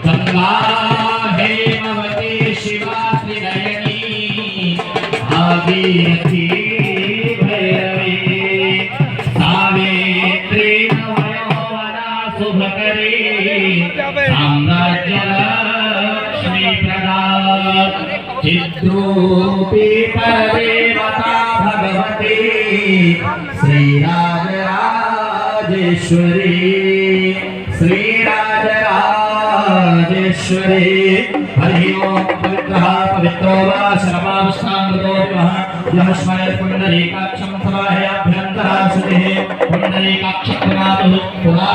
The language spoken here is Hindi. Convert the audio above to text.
गंगा हेमवती शिवा त्रिनयनी भागीरथी भैरवी सावित्री नवयौवना शुभकरी साम्राज्यलक्ष्मी प्रदा चिद्रूपी परदेवता भगवती श्रीराजराजेश्वरी श्रीराजराजेश्वरी हरि ओम पवित्रः पवित्रो वा शर्मावस्थामृतो विवः यः स्मरेत् पुण्डरीकाक्षं समाहयाभ्यन्तरा सुतिः पुण्डरीकाक्षं पुरातः